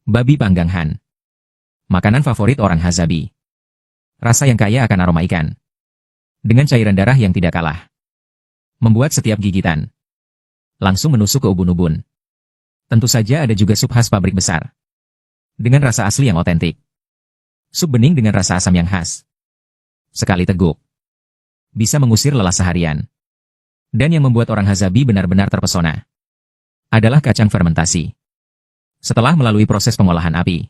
Babi panggang Han. Makanan favorit orang Hazabi. Rasa yang kaya akan aroma ikan. Dengan cairan darah yang tidak kalah. Membuat setiap gigitan langsung menusuk ke ubun-ubun. Tentu saja ada juga sup khas pabrik besar. Dengan rasa asli yang otentik. Sup bening dengan rasa asam yang khas. Sekali teguk, bisa mengusir lelah seharian. Dan yang membuat orang Hazabi benar-benar terpesona adalah kacang fermentasi. Setelah melalui proses pengolahan api,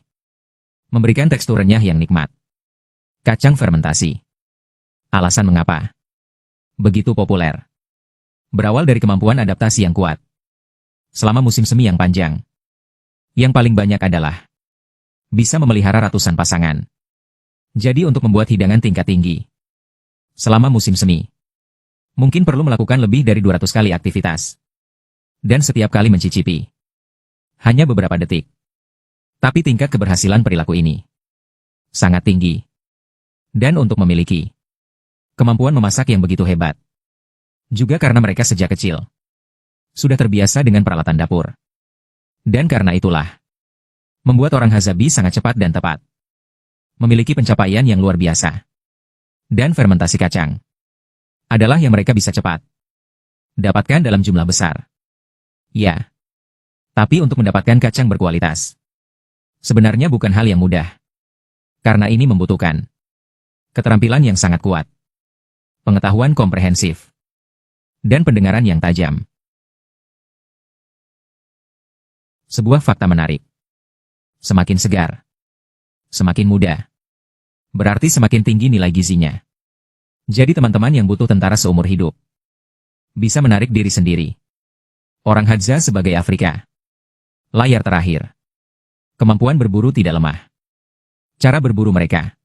memberikan tekstur renyah yang nikmat. Kacang fermentasi. Alasan mengapa begitu populer. Berawal dari kemampuan adaptasi yang kuat. Selama musim semi yang panjang. Yang paling banyak adalah bisa memelihara ratusan pasangan. Jadi untuk membuat hidangan tingkat tinggi selama musim semi, mungkin perlu melakukan lebih dari 200 kali aktivitas. Dan setiap kali mencicipi hanya beberapa detik. Tapi tingkat keberhasilan perilaku ini sangat tinggi. Dan untuk memiliki kemampuan memasak yang begitu hebat, juga karena mereka sejak kecil sudah terbiasa dengan peralatan dapur. Dan karena itulah, membuat orang Hazabi sangat cepat dan tepat. Memiliki pencapaian yang luar biasa. Dan fermentasi kacang adalah yang mereka bisa cepat dapatkan dalam jumlah besar. Ya, tapi untuk mendapatkan kacang berkualitas, sebenarnya bukan hal yang mudah. Karena ini membutuhkan keterampilan yang sangat kuat, pengetahuan komprehensif, dan pendengaran yang tajam. Sebuah fakta menarik. Semakin segar, semakin muda, berarti semakin tinggi nilai gizinya. Jadi teman-teman yang butuh tentara seumur hidup, bisa menarik diri sendiri. Orang Hadza sebagai Afrika. Layar terakhir. Kemampuan berburu tidak lemah. Cara berburu mereka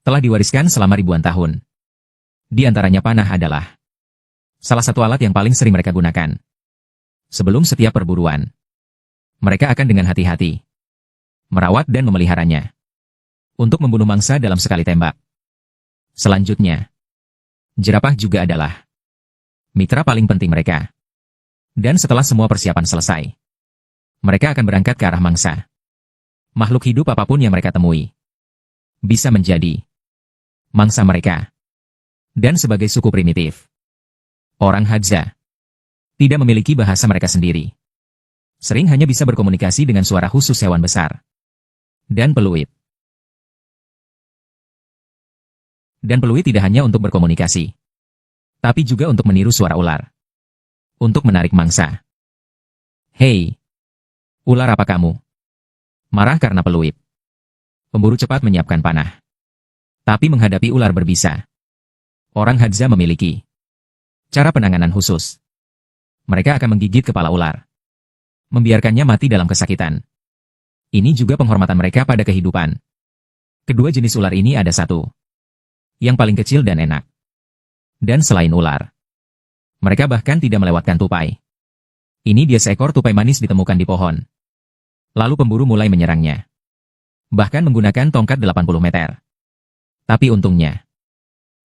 telah diwariskan selama ribuan tahun. Di antaranya panah adalah salah satu alat yang paling sering mereka gunakan. Sebelum setiap perburuan, mereka akan dengan hati-hati merawat dan memeliharanya untuk membunuh mangsa dalam sekali tembak. Selanjutnya, jerapah juga adalah mitra paling penting mereka. Dan setelah semua persiapan selesai, mereka akan berangkat ke arah mangsa. Makhluk hidup apapun yang mereka temui bisa menjadi mangsa mereka. Dan sebagai suku primitif, orang Hadza tidak memiliki bahasa mereka sendiri. Sering hanya bisa berkomunikasi dengan suara khusus hewan besar dan peluit. Dan peluit tidak hanya untuk berkomunikasi, tapi juga untuk meniru suara ular. Untuk menarik mangsa. Hei, ular apa kamu? Marah karena peluit. Pemburu cepat menyiapkan panah. Tapi menghadapi ular berbisa, orang Hadza memiliki cara penanganan khusus. Mereka akan menggigit kepala ular, membiarkannya mati dalam kesakitan. Ini juga penghormatan mereka pada kehidupan. Kedua jenis ular ini ada satu yang paling kecil dan enak. Dan selain ular, mereka bahkan tidak melewatkan tupai. Ini dia seekor tupai manis ditemukan di pohon. Lalu pemburu mulai menyerangnya. Bahkan menggunakan tongkat 80 meter. Tapi untungnya,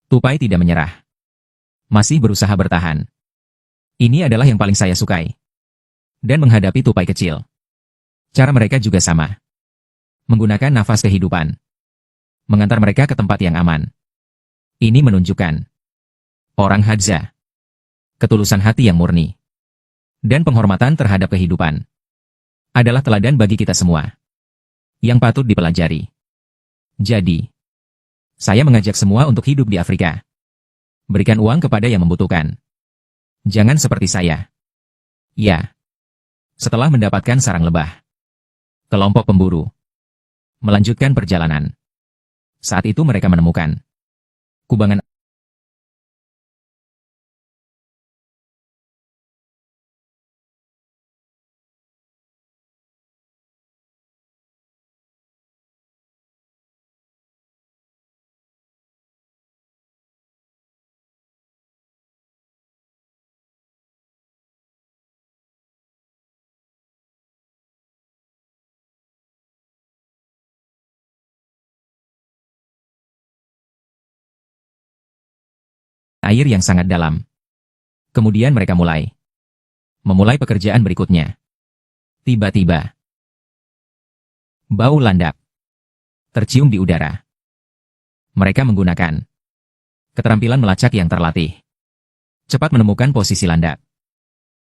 tupai tidak menyerah. Masih berusaha bertahan. Ini adalah yang paling saya sukai. Dan menghadapi tupai kecil, cara mereka juga sama. Menggunakan nafas kehidupan. Mengantar mereka ke tempat yang aman. Ini menunjukkan orang Hadza, ketulusan hati yang murni, dan penghormatan terhadap kehidupan adalah teladan bagi kita semua yang patut dipelajari. Jadi, saya mengajak semua untuk hidup di Afrika. Berikan uang kepada yang membutuhkan. Jangan seperti saya. Ya. Setelah mendapatkan sarang lebah, kelompok pemburu melanjutkan perjalanan. Saat itu mereka menemukan kubangan air yang sangat dalam. Kemudian mereka memulai pekerjaan berikutnya. Tiba-tiba, Bau landak tercium di udara. Mereka menggunakan keterampilan melacak yang terlatih. Cepat menemukan posisi landak.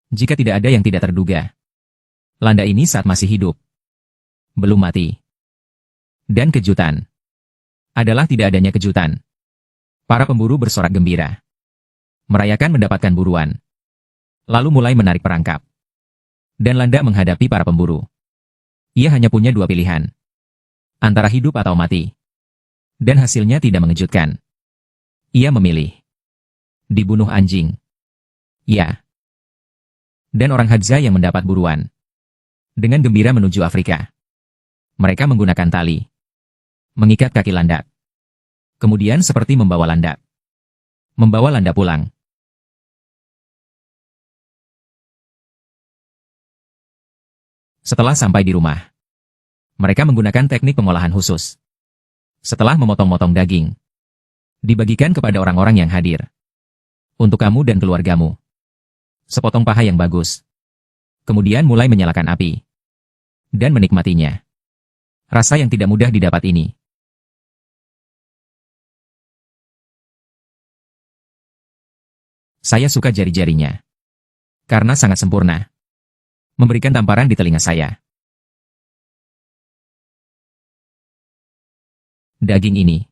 Jika tidak ada yang tidak terduga, landak ini saat masih hidup, belum mati. Dan kejutan adalah tidak adanya kejutan. Para pemburu bersorak gembira, merayakan mendapatkan buruan. Lalu mulai menarik perangkap. Dan landak menghadapi para pemburu. Ia hanya punya dua pilihan. Antara hidup atau mati. Dan hasilnya tidak mengejutkan. Ia memilih dibunuh anjing. Ya. Dan orang Hadza yang mendapat buruan. Dengan gembira menuju Afrika. Mereka menggunakan tali. Mengikat kaki landak. Kemudian seperti membawa landak. Membawa landak pulang. Setelah sampai di rumah, mereka menggunakan teknik pengolahan khusus. Setelah memotong-motong daging, dibagikan kepada orang-orang yang hadir. Untuk kamu dan keluargamu. Sepotong paha yang bagus. Kemudian mulai menyalakan api. Dan menikmatinya. Rasa yang tidak mudah didapat ini. Saya suka jari-jarinya. Karena sangat sempurna. Memberikan tamparan di telinga saya. Daging ini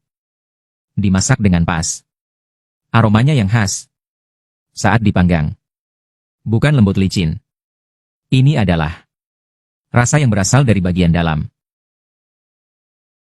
dimasak dengan pas. Aromanya yang khas. Saat dipanggang. Bukan lembut licin. Ini adalah rasa yang berasal dari bagian dalam.